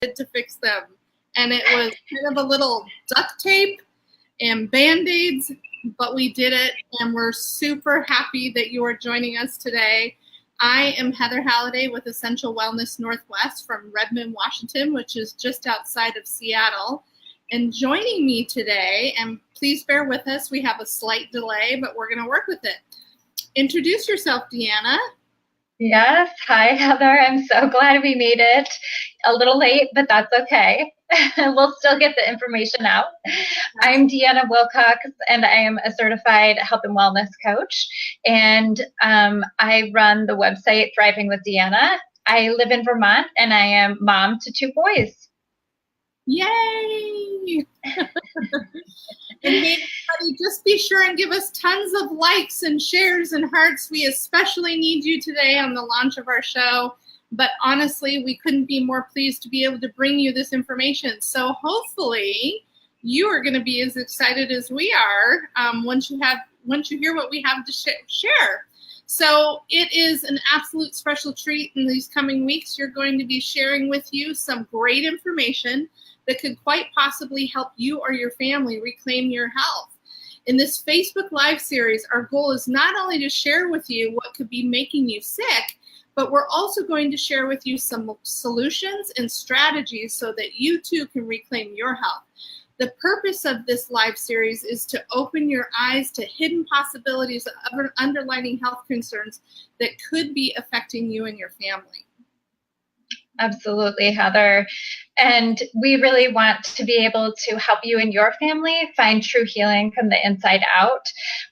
to fix them. And it was kind of a little duct tape and Band-Aids, but we did it, and we're super happy that you are joining us today. I am Heather Halliday with Essential Wellness Northwest from Redmond, Washington, which is just outside of Seattle. And joining me today, and please bear with us, we have a slight delay, but we're going to work with it. Introduce yourself, Deanna. Yes. Hi, Heather. I'm so glad we made it. A little late, but that's okay. We'll still get the information out. I'm Deanna Wilcox, and I am a certified health and wellness coach. And I run the website Thriving with Deanna. I live in Vermont, and I am mom to 2 boys. Yay! And hey, everybody, just be sure and give us tons of likes and shares and hearts. We especially need you today on the launch of our show. But honestly, we couldn't be more pleased to be able to bring you this information. So hopefully you are going to be as excited as we are once you hear what we have to share. So it is an absolute special treat in these coming weeks. You're going to be sharing with you some great information that could quite possibly help you or your family reclaim your health. In this Facebook Live series, our goal is not only to share with you what could be making you sick, but we're also going to share with you some solutions and strategies so that you too can reclaim your health. The purpose of this live series is to open your eyes to hidden possibilities of underlying health concerns that could be affecting you and your family. Absolutely, Heather. And we really want to be able to help you and your family find true healing from the inside out.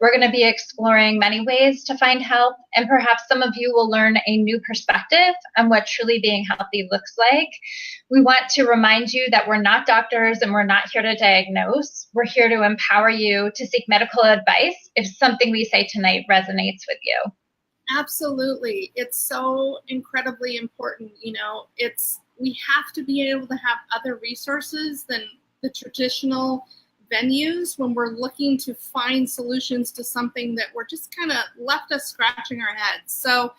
We're going to be exploring many ways to find help, and perhaps some of you will learn a new perspective on what truly being healthy looks like. We want to remind you that we're not doctors and we're not here to diagnose. We're here to empower you to seek medical advice if something we say tonight resonates with you. Absolutely. It's so incredibly important. We have to be able to have other resources than the traditional venues when we're looking to find solutions to something that we're just kind of left us scratching our heads. So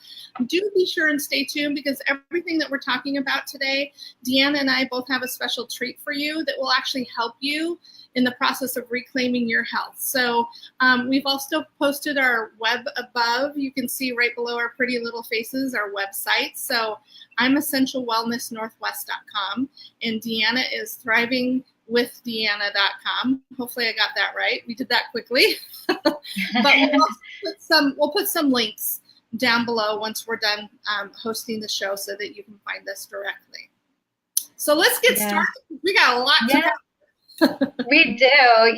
do be sure and stay tuned, because everything that we're talking about today, Deanna and I both have a special treat for you that will actually help you in the process of reclaiming your health. So we've also posted our web above. You can see right below our pretty little faces, our website. So I'm essentialwellnessnorthwest.com, and Deanna is thrivingwithdeanna.com. Hopefully I got that right. We did that quickly. But we'll put some links down below once we're done hosting the show so that you can find us directly. So let's get started. We got a lot to cover. We do,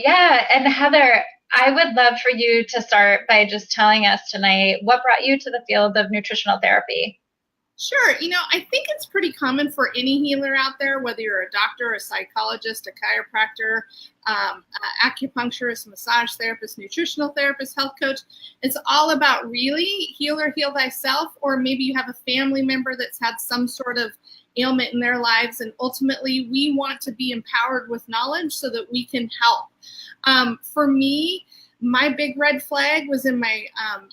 yeah. And Heather, I would love for you to start by just telling us tonight what brought you to the field of nutritional therapy. Sure. I think it's pretty common for any healer out there, whether you're a doctor, a psychologist, a chiropractor, acupuncturist, massage therapist, nutritional therapist, health coach. It's all about really heal thyself, or maybe you have a family member that's had some sort of ailment in their lives, and ultimately we want to be empowered with knowledge so that we can help. For me, my big red flag was in my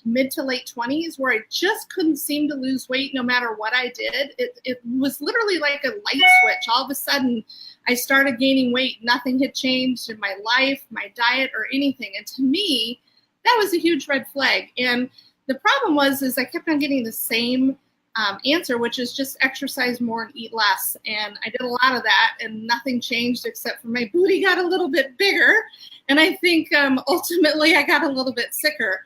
mid to late 20s, where I just couldn't seem to lose weight no matter what I did. It was literally like a light switch. All of a sudden, I started gaining weight. Nothing had changed in my life, my diet, or anything. And to me, that was a huge red flag. And the problem was I kept on getting the same answer, which is just exercise more and eat less. And I did a lot of that, and nothing changed except for my booty got a little bit bigger. And I think ultimately I got a little bit sicker.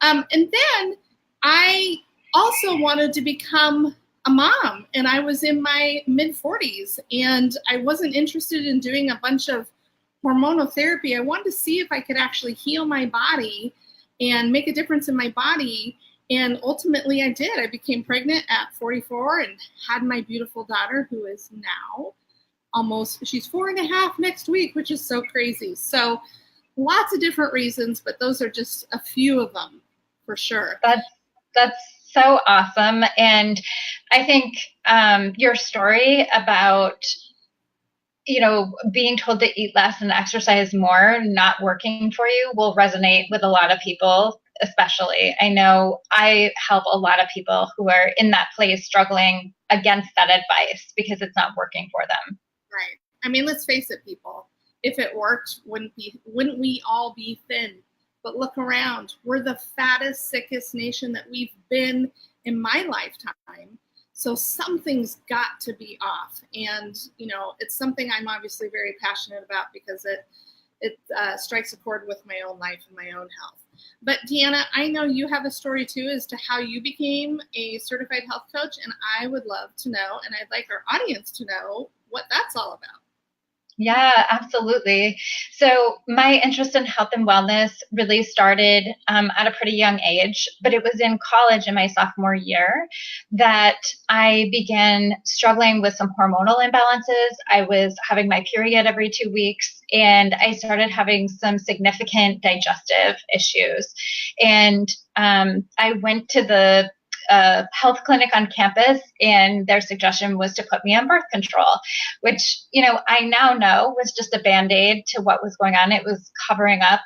And then I also wanted to become a mom, and I was in my mid 40s, and I wasn't interested in doing a bunch of hormonal therapy. I wanted to see if I could actually heal my body and make a difference in my body. And ultimately I did. I became pregnant at 44 and had my beautiful daughter, who is now she's 4.5 next week, which is so crazy. So lots of different reasons, but those are just a few of them for sure. That's so awesome. And I think your story about being told to eat less and exercise more not working for you will resonate with a lot of people especially. I know I help a lot of people who are in that place struggling against that advice because it's not working for them. Right. I mean, let's face it, people. If it worked, wouldn't we all be thin? But look around. We're the fattest, sickest nation that we've been in my lifetime. So something's got to be off. And, you know, it's something I'm obviously very passionate about because it strikes a chord with my own life and my own health. But Deanna, I know you have a story too as to how you became a certified health coach, and I would love to know, and I'd like our audience to know what that's all about. Yeah, absolutely. So my interest in health and wellness really started at a pretty young age, but it was in college in my sophomore year that I began struggling with some hormonal imbalances. I was having my period every 2 weeks, and I started having some significant digestive issues. And I went to the health clinic on campus, and their suggestion was to put me on birth control, which, you know, I now know was just a Band-Aid to what was going on. It was covering up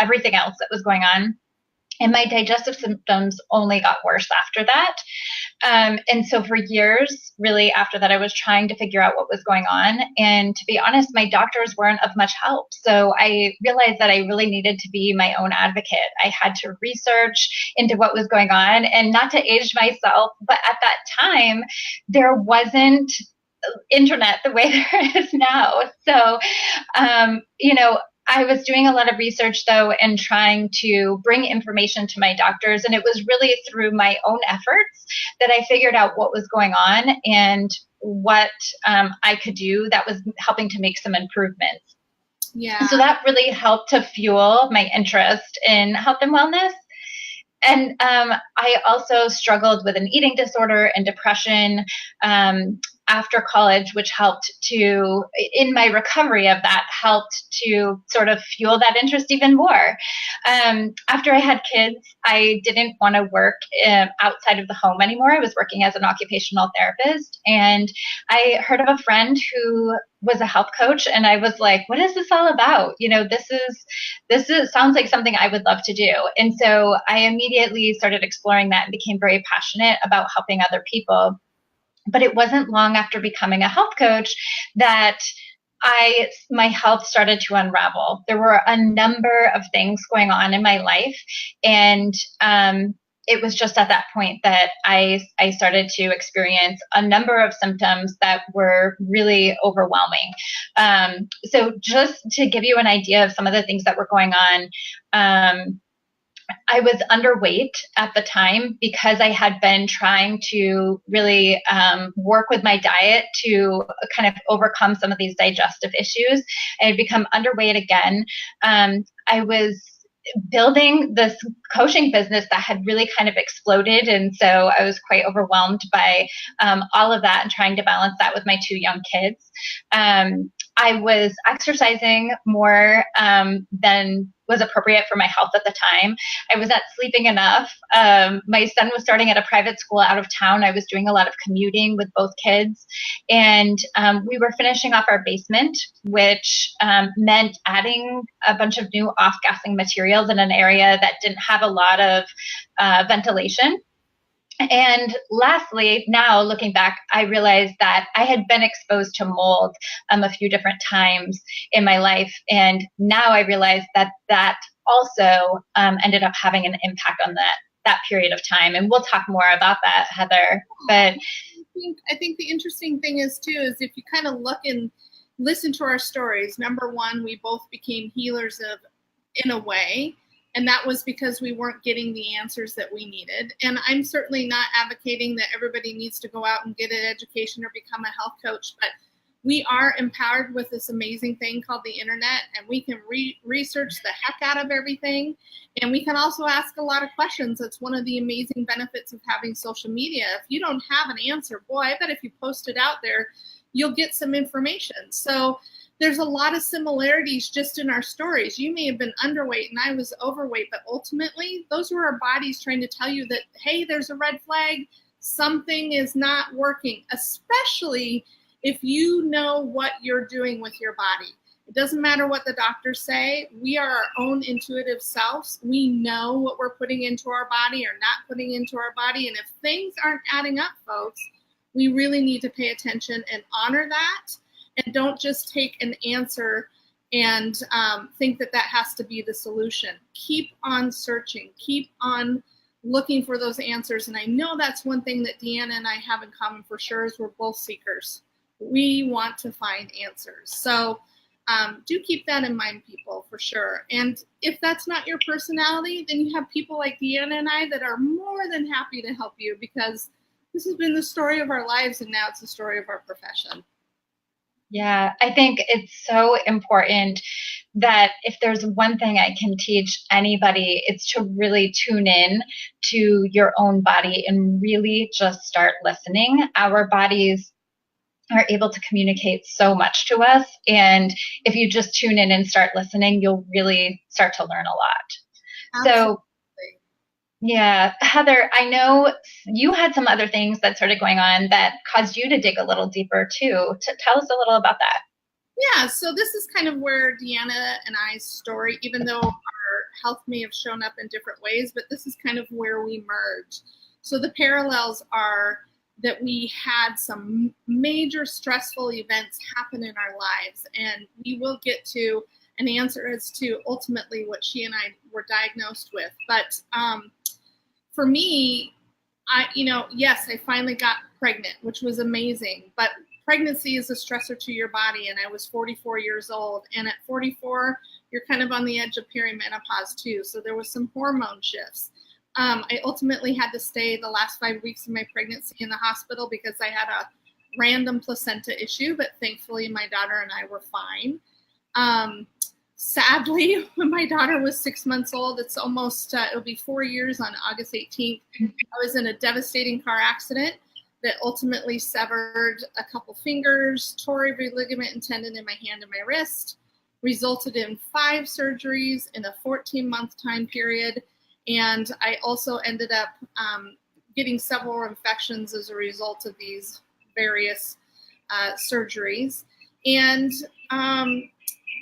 everything else that was going on. And my digestive symptoms only got worse after that. And so for years, really after that, I was trying to figure out what was going on. And to be honest, my doctors weren't of much help. So I realized that I really needed to be my own advocate. I had to research into what was going on, and not to age myself, but at that time, there wasn't internet the way there is now. So, you know, I was doing a lot of research, though, and trying to bring information to my doctors. And it was really through my own efforts that I figured out what was going on and what I could do that was helping to make some improvements. Yeah. So that really helped to fuel my interest in health and wellness. And I also struggled with an eating disorder and depression after college, which helped to, in my recovery of that, helped to sort of fuel that interest even more. After I had kids, I didn't want to work outside of the home anymore. I was working as an occupational therapist, and I heard of a friend who was a health coach, and I was like, what is this all about? You know, this is sounds like something I would love to do. And so I immediately started exploring that and became very passionate about helping other people. But it wasn't long after becoming a health coach that my health started to unravel. There were a number of things going on in my life, and it was just at that point that I started to experience a number of symptoms that were really overwhelming. So just to give you an idea of some of the things that were going on, I was underweight at the time because I had been trying to really work with my diet to kind of overcome some of these digestive issues. I had become underweight again. I was building this coaching business that had really kind of exploded. And so I was quite overwhelmed by all of that and trying to balance that with my 2 young kids. I was exercising more than was appropriate for my health at the time. I was not sleeping enough. My son was starting at a private school out of town. I was doing a lot of commuting with both kids. And we were finishing off our basement, which meant adding a bunch of new off-gassing materials in an area that didn't have a lot of ventilation. And lastly, now looking back, I realized that I had been exposed to mold a few different times in my life. And now I realize that also ended up having an impact on that period of time. And we'll talk more about that, Heather. But I think the interesting thing is if you kind of look and listen to our stories, number one, we both became healers in a way. And that was because we weren't getting the answers that we needed. And I'm certainly not advocating that everybody needs to go out and get an education or become a health coach, but we are empowered with this amazing thing called the internet, and we can research the heck out of everything. And we can also ask a lot of questions. That's one of the amazing benefits of having social media. If you don't have an answer, boy, I bet if you post it out there, you'll get some information. So there's a lot of similarities just in our stories. You may have been underweight and I was overweight, but ultimately those were our bodies trying to tell you that, hey, there's a red flag. Something is not working, especially if you know what you're doing with your body. It doesn't matter what the doctors say. We are our own intuitive selves. We know what we're putting into our body or not putting into our body. And if things aren't adding up, folks, we really need to pay attention and honor that. And don't just take an answer and think that that has to be the solution. Keep on searching. Keep on looking for those answers. And I know that's one thing that Deanna and I have in common for sure is we're both seekers. We want to find answers. So do keep that in mind, people, for sure. And if that's not your personality, then you have people like Deanna and I that are more than happy to help you, because this has been the story of our lives, and now it's the story of our profession. Yeah, I think it's so important that if there's one thing I can teach anybody, it's to really tune in to your own body and really just start listening. Our bodies are able to communicate so much to us. And if you just tune in and start listening, you'll really start to learn a lot. Absolutely. So yeah, Heather, I know you had some other things that started going on that caused you to dig a little deeper too. Tell us a little about that. Yeah, so this is kind of where Deanna and I's story, even though our health may have shown up in different ways, but this is kind of where we merge. So the parallels are that we had some major stressful events happen in our lives, and we will get to an answer as to ultimately what she and I were diagnosed with. But for me, yes, I finally got pregnant, which was amazing, but pregnancy is a stressor to your body, and I was 44 years old, and at 44, you're kind of on the edge of perimenopause too, so there was some hormone shifts. I ultimately had to stay the last 5 weeks of my pregnancy in the hospital because I had a random placenta issue, but thankfully my daughter and I were fine. Sadly, when my daughter was 6 months old, it's almost, it'll be 4 years on August 18th, I was in a devastating car accident that ultimately severed a couple fingers, tore every ligament and tendon in my hand and my wrist, resulted in 5 surgeries in a 14-month time period. And I also ended up getting several infections as a result of these various surgeries. And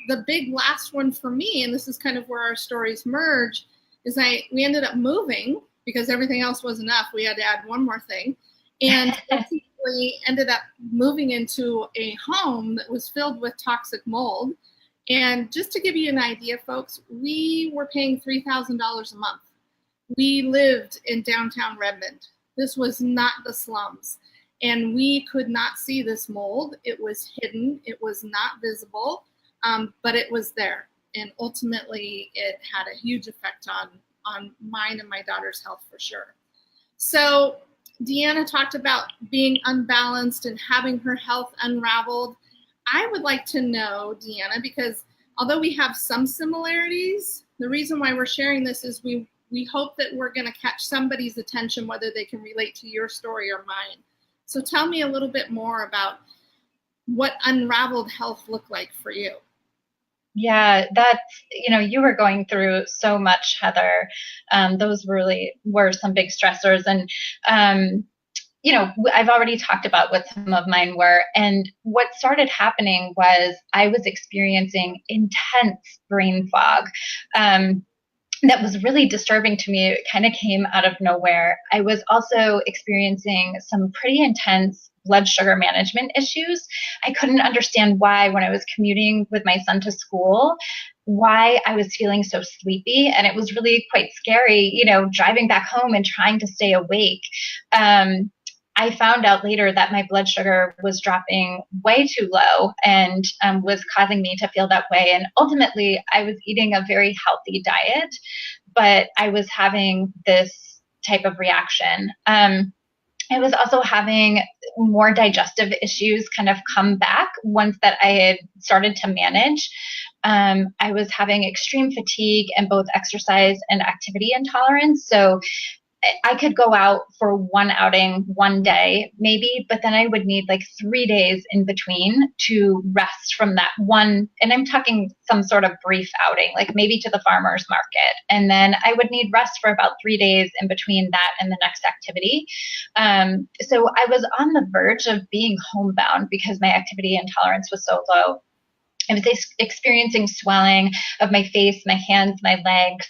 the big last one for me, and this is kind of where our stories merge, is we ended up moving because everything else was enough. We had to add one more thing. And we ended up moving into a home that was filled with toxic mold. And just to give you an idea, folks, we were paying $3,000 a month. We lived in downtown Redmond. This was not the slums. And we could not see this mold. It was hidden. It was not visible, but it was there. And ultimately, it had a huge effect on mine and my daughter's health for sure. So Deanna talked about being unbalanced and having her health unraveled. I would like to know, Deanna, because although we have some similarities, the reason why we're sharing this is we hope that we're going to catch somebody's attention, whether they can relate to your story or mine. So tell me a little bit more about what unraveled health looked like for you. Yeah, you were going through so much, Heather. Those really were some big stressors. And, I've already talked about what some of mine were. And what started happening was I was experiencing intense brain fog. That was really disturbing to me. It kind of came out of nowhere. I was also experiencing some pretty intense blood sugar management issues. I couldn't understand why, when I was commuting with my son to school, why I was feeling so sleepy. And it was really quite scary, driving back home and trying to stay awake. I found out later that my blood sugar was dropping way too low and was causing me to feel that way. And ultimately, I was eating a very healthy diet, but I was having this type of reaction. I was also having more digestive issues kind of come back once that I had started to manage. I was having extreme fatigue and both exercise and activity intolerance. So I could go out for one outing one day, maybe, but then I would need like 3 days in between to rest from that one. And I'm talking some sort of brief outing, like maybe to the farmer's market. And then I would need rest for about 3 days in between that and the next activity. So I was on the verge of being homebound because my activity intolerance was so low. I was experiencing swelling of my face, my hands, my legs.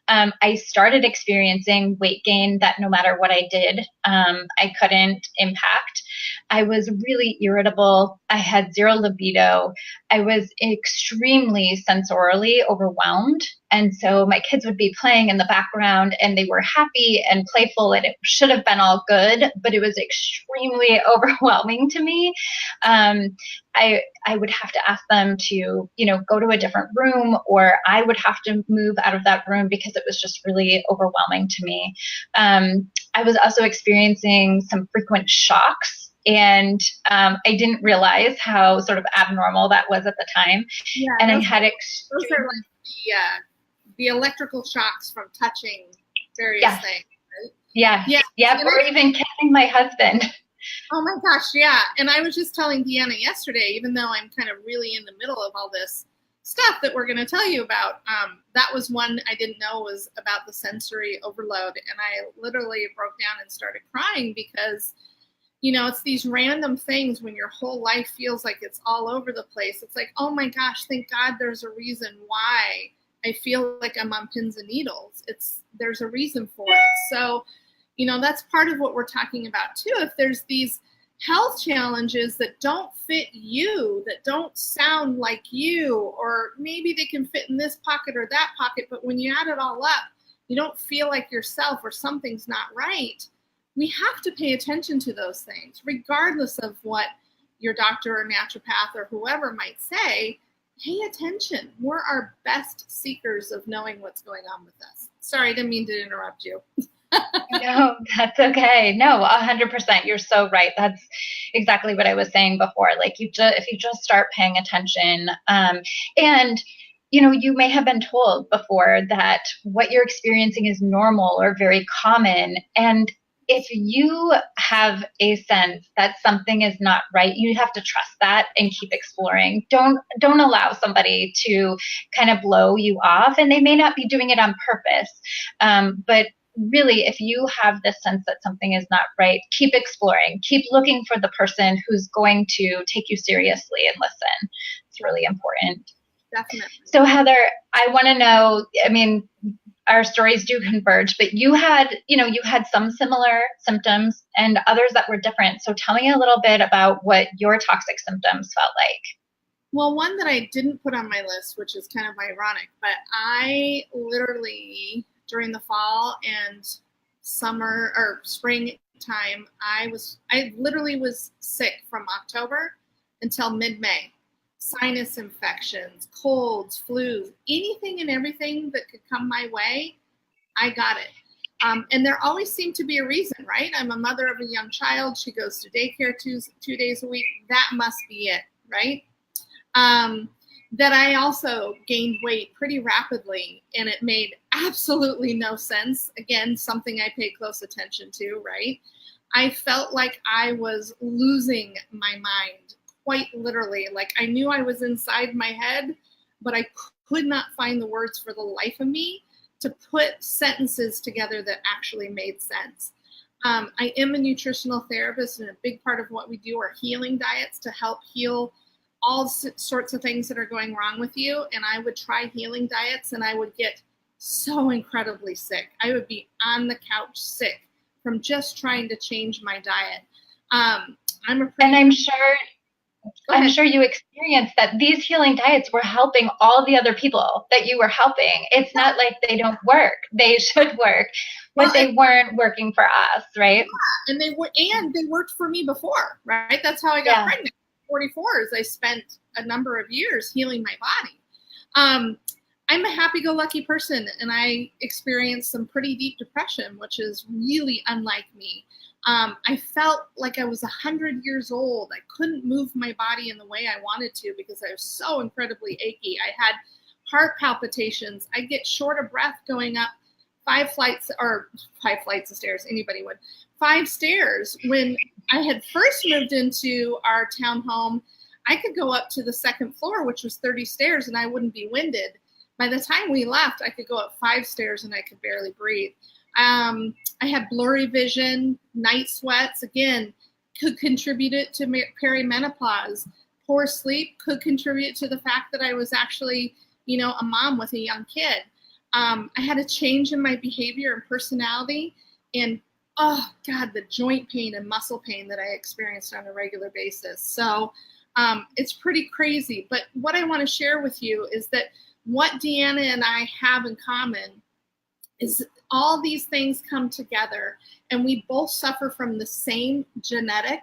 I started experiencing weight gain that no matter what I did, I couldn't impact. I was really irritable. I had zero libido. I was extremely sensorially overwhelmed. And so my kids would be playing in the background and they were happy and playful and it should have been all good, but it was extremely overwhelming to me. I would have to ask them to, go to a different room, or I would have to move out of that room because it was just really overwhelming to me. I was also experiencing some frequent shocks, and I didn't realize how sort of abnormal that was at the time. Yeah, and those are like the electrical shocks from touching various things. Right? Yeah. Or even kissing my husband. Oh my gosh, yeah. And I was just telling Deanna yesterday, even though I'm kind of really in the middle of all this stuff that we're going to tell you about, that was one I didn't know was about the sensory overload. And I literally broke down and started crying because, it's these random things when your whole life feels like it's all over the place. It's like, oh my gosh, thank God there's a reason why I feel like I'm on pins and needles. There's a reason for it. So, that's part of what we're talking about too. If there's these health challenges that don't fit you, that don't sound like you, or maybe they can fit in this pocket or that pocket, but when you add it all up, you don't feel like yourself or something's not right. We have to pay attention to those things, regardless of what your doctor or naturopath or whoever might say. Pay attention. We're our best seekers of knowing what's going on with us. Sorry, I didn't mean to interrupt you. No, that's okay. No, 100%. You're so right. That's exactly what I was saying before. Like if you just start paying attention, and you may have been told before that what you're experiencing is normal or very common. And if you have a sense that something is not right, you have to trust that and keep exploring. Don't allow somebody to kind of blow you off, and they may not be doing it on purpose. But really, if you have this sense that something is not right, keep exploring, keep looking for the person who's going to take you seriously and listen. It's really important. Definitely. So Heather, I want to know, our stories do converge, but you had some similar symptoms and others that were different. So tell me a little bit about what your toxic symptoms felt like. Well, one that I didn't put on my list, which is kind of ironic, but I literally, during the fall and summer or spring time, I literally was sick from October until mid-May. Sinus infections, colds, flus, anything and everything that could come my way, I got it. And there always seemed to be a reason, right? I'm a mother of a young child. She goes to daycare two days a week. That must be it, right? That I also gained weight pretty rapidly, and it made absolutely no sense. Again, something I pay close attention to, right? I felt like I was losing my mind, quite literally. Like I knew I was inside my head, but I could not find the words for the life of me to put sentences together that actually made sense. I am a nutritional therapist, and a big part of what we do are healing diets to help heal all sorts of things that are going wrong with you. And I would try healing diets and I would get so incredibly sick. I would be on the couch sick from just trying to change my diet. I'm sure you experienced that these healing diets were helping all the other people that you were helping. It's not like they don't work. They should work, but they weren't working for us, right? Yeah, and they worked for me before, right? That's how I got pregnant. 44 is I spent a number of years healing my body. I'm a happy-go-lucky person, and I experienced some pretty deep depression, which is really unlike me. I felt like I was 100 years old. I couldn't move my body in the way I wanted to because I was so incredibly achy. I had heart palpitations. I'd get short of breath going up 5 flights of stairs. Anybody would. 5 stairs. When I had first moved into our townhome, I could go up to the 2nd floor, which was 30 stairs, and I wouldn't be winded. By the time we left, I could go up 5 stairs and I could barely breathe. I had blurry vision, night sweats, again, could contribute it to perimenopause, Poor sleep could contribute to the fact that I was actually, a mom with a young kid. I had a change in my behavior and personality, and oh God, the joint pain and muscle pain that I experienced on a regular basis. So it's pretty crazy. But what I want to share with you is that what Deanna and I have in common is all these things come together, and we both suffer from the same genetic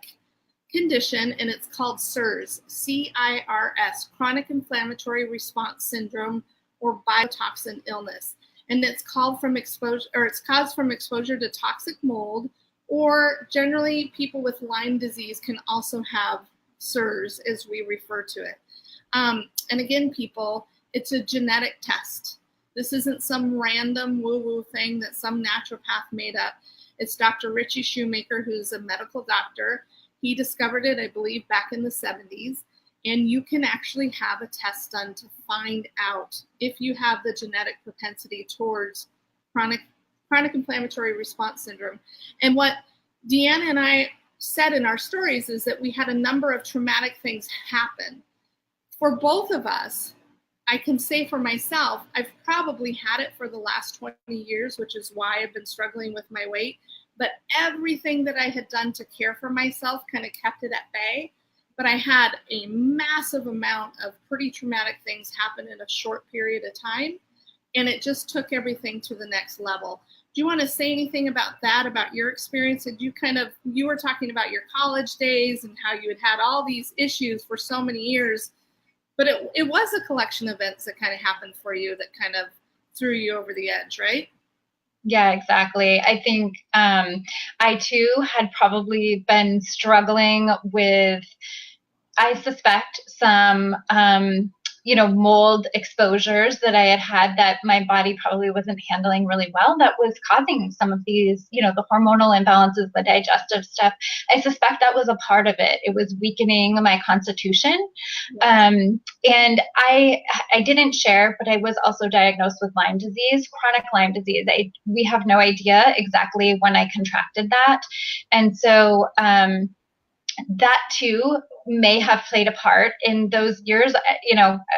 condition, and it's called CIRS, CIRS, Chronic Inflammatory Response Syndrome, or Biotoxin Illness. And it's caused from exposure to toxic mold, or generally people with Lyme disease can also have CIRS, as we refer to it. And again, people, it's a genetic test. This isn't some random woo-woo thing that some naturopath made up. It's Dr. Richie Shoemaker, who's a medical doctor. He discovered it, I believe, back in the 70s. And you can actually have a test done to find out if you have the genetic propensity towards chronic inflammatory response syndrome. And what Deanna and I said in our stories is that we had a number of traumatic things happen. For both of us, I can say for myself, I've probably had it for the last 20 years, which is why I've been struggling with my weight. But everything that I had done to care for myself kind of kept it at bay. But I had a massive amount of pretty traumatic things happen in a short period of time. And it just took everything to the next level. Do you want to say anything about that, about your experience? Did you were talking about your college days and how you had all these issues for so many years. But it was a collection of events that kind of happened for you that kind of threw you over the edge, right? Yeah, exactly. I think I too had probably been struggling with, I suspect, some mold exposures that I had that my body probably wasn't handling really well, that was causing some of these, the hormonal imbalances, the digestive stuff. I suspect that was a part of it. It was weakening my constitution. And I didn't share, but I was also diagnosed with Lyme disease, chronic Lyme disease. We have no idea exactly when I contracted that. And so that too may have played a part in those years.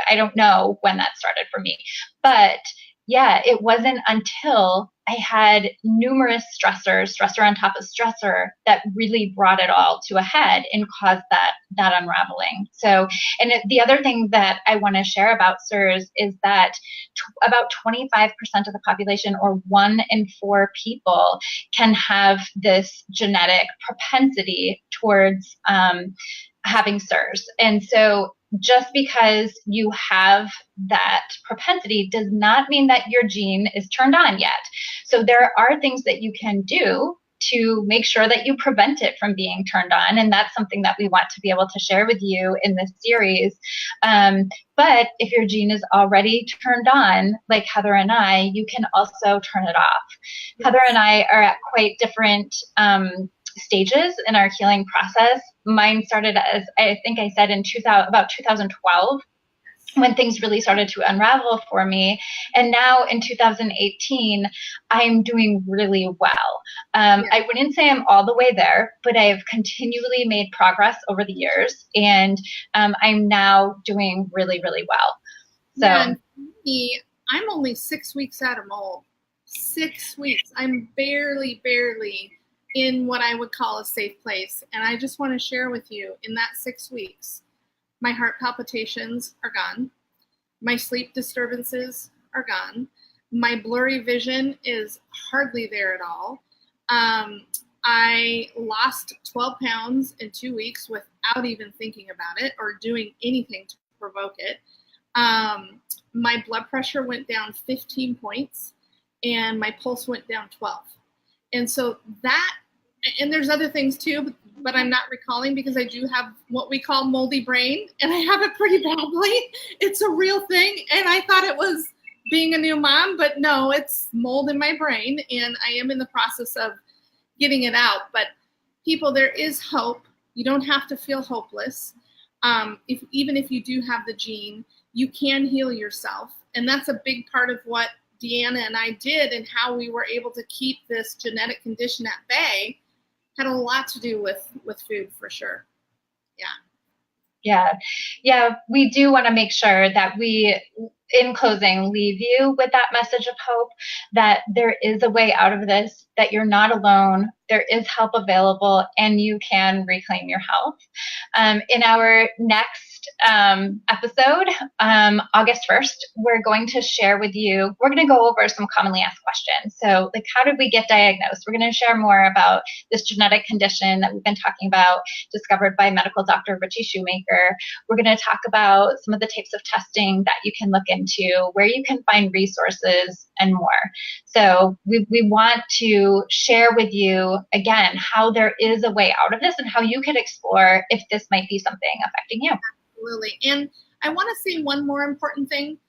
I don't know when that started for me, but yeah, it wasn't until I had numerous stressor on top of stressor, that really brought it all to a head and caused that unraveling. So, and the other thing that I want to share about CIRS is that about 25% of the population, or 1 in 4 people, can have this genetic propensity towards having CIRS. And so just because you have that propensity does not mean that your gene is turned on yet. So there are things that you can do to make sure that you prevent it from being turned on. And that's something that we want to be able to share with you in this series. But if your gene is already turned on, like Heather and I, you can also turn it off. Yes. Heather and I are at quite different stages in our healing process. Mine started, as I think I said, in about 2012, when things really started to unravel for me. And now in 2018, I'm doing really well. I wouldn't say I'm all the way there, but I have continually made progress over the years. And I'm now doing really, really well. So I'm only 6 weeks out of mold. 6 weeks. I'm barely in what I would call a safe place. And I just want to share with you, in that 6 weeks, my heart palpitations are gone. My sleep disturbances are gone. My blurry vision is hardly there at all. I lost 12 pounds in 2 weeks without even thinking about it or doing anything to provoke it. My blood pressure went down 15 points and my pulse went down 12. And so and there's other things too, but I'm not recalling because I do have what we call moldy brain, and I have it pretty badly. It's a real thing, and I thought it was being a new mom, but no, it's mold in my brain, and I am in the process of getting it out. But people, there is hope. You don't have to feel hopeless. Even if you do have the gene, you can heal yourself, and that's a big part of what Deanna and I did, and how we were able to keep this genetic condition at bay. Had a lot to do with food, for sure. Yeah. Yeah. Yeah. We do want to make sure that we, in closing, leave you with that message of hope that there is a way out of this, that you're not alone, there is help available, and you can reclaim your health. In our next episode, August 1st, we're going to share with you, we're going to go over some commonly asked questions. So, like, how did we get diagnosed? We're going to share more about this genetic condition that we've been talking about, discovered by medical doctor Richie Shoemaker. We're going to talk about some of the types of testing that you can look into, where you can find resources, and more. So we want to share with you, again, how there is a way out of this and how you could explore if this might be something affecting you. Absolutely. And I want to say one more important thing.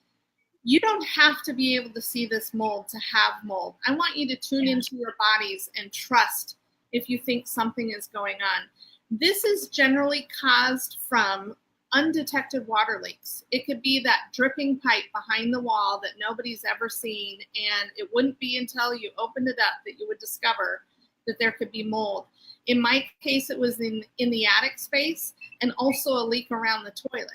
You don't have to be able to see this mold to have mold. I want you to tune into your bodies and trust if you think something is going on. This is generally caused from undetected water leaks. It could be that dripping pipe behind the wall that nobody's ever seen, and it wouldn't be until you opened it up that you would discover that there could be mold. In my case, it was in the attic space and also a leak around the toilet.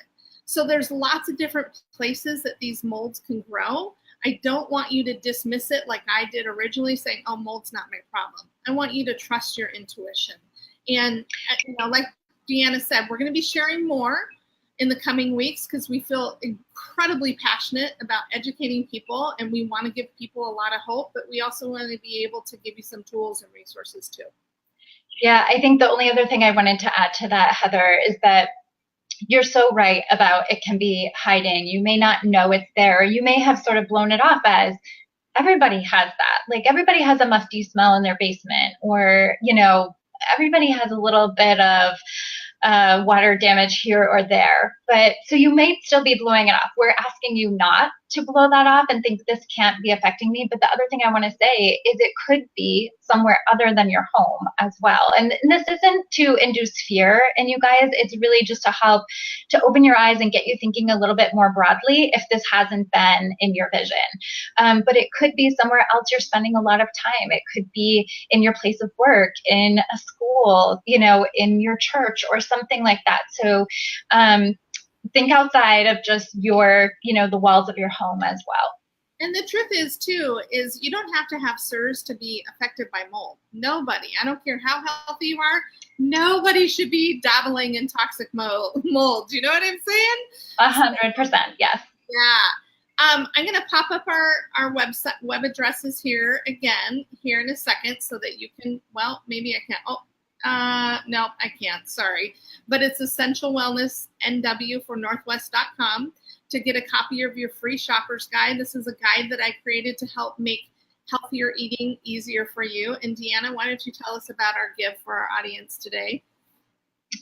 So there's lots of different places that these molds can grow. I don't want you to dismiss it like I did originally, saying, oh, mold's not my problem. I want you to trust your intuition. And, like Deanna said, we're going to be sharing more in the coming weeks because we feel incredibly passionate about educating people, and we want to give people a lot of hope, but we also want to be able to give you some tools and resources too. Yeah, I think the only other thing I wanted to add to that, Heather, is that you're so right about it can be hiding. You may not know it's there. You may have sort of blown it off as everybody has that. Like, everybody has a musty smell in their basement, or, everybody has a little bit of water damage here or there. But so you may still be blowing it off. We're asking you not to blow that off and think this can't be affecting me. But the other thing I want to say is it could be somewhere other than your home as well. And this isn't to induce fear in you guys. It's really just to help to open your eyes and get you thinking a little bit more broadly if this hasn't been in your vision. But it could be somewhere else you're spending a lot of time. It could be in your place of work, in a school, in your church or something like that. So think outside of just your, the walls of your home as well. And the truth is, too, is you don't have to have CIRS to be affected by mold. Nobody. I don't care how healthy you are. Nobody should be dabbling in toxic mold. You know what I'm saying? 100%. Yes. Yeah. I'm going to pop up our website web addresses here again here in a second so that you can, well, maybe I can't. Oh, no, I can't. Sorry. But it's Essential Wellness NW for Northwest.com to get a copy of your free shopper's guide. This is a guide that I created to help make healthier eating easier for you. And Deanna, why don't you tell us about our gift for our audience today?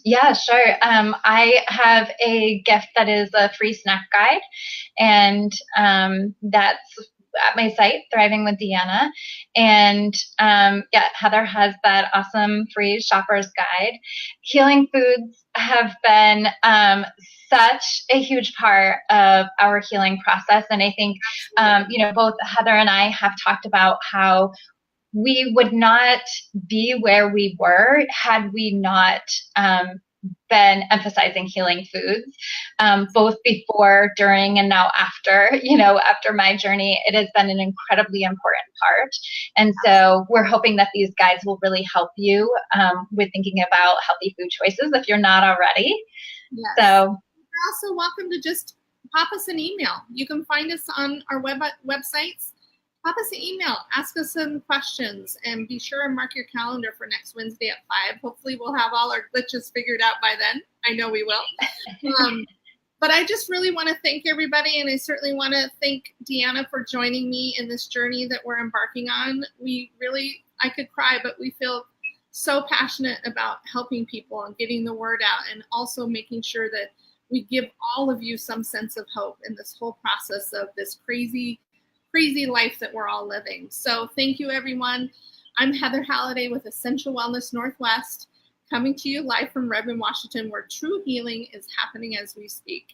Yeah, sure. I have a gift that is a free snack guide, and that's at my site, Thriving with Deanna. And Heather has that awesome free shopper's guide. Healing foods have been such a huge part of our healing process. And I think, both Heather and I have talked about how we would not be where we were had we not been emphasizing healing foods, both before, during, and now after, after my journey. It has been an incredibly important part. And so we're hoping that these guides will really help you with thinking about healthy food choices if you're not already. Yes. So you're also welcome to just pop us an email. You can find us on our websites. Pop us an email, ask us some questions, and be sure and mark your calendar for next Wednesday at 5. Hopefully we'll have all our glitches figured out by then. I know we will. But I just really want to thank everybody, and I certainly want to thank Deanna for joining me in this journey that we're embarking on. I could cry, but we feel so passionate about helping people and getting the word out, and also making sure that we give all of you some sense of hope in this whole process of this crazy life that we're all living. So thank you, everyone. I'm Heather Halliday with Essential Wellness Northwest, coming to you live from Redmond, Washington, where true healing is happening as we speak.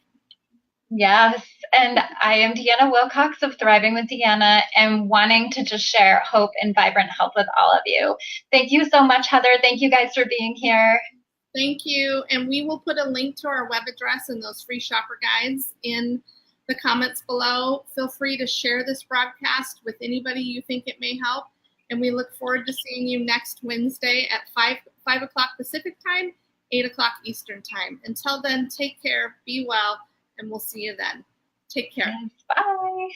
Yes, and I am Deanna Wilcox of Thriving with Deanna, and wanting to just share hope and vibrant health with all of you. Thank you so much, Heather. Thank you guys for being here. Thank you. And we will put a link to our web address and those free shopper guides in the comments below. Feel free to share this broadcast with anybody you think it may help. And we look forward to seeing you next Wednesday at 5 o'clock Pacific time, 8 o'clock Eastern time. Until then, take care, be well, and we'll see you then. Take care. Bye. Bye.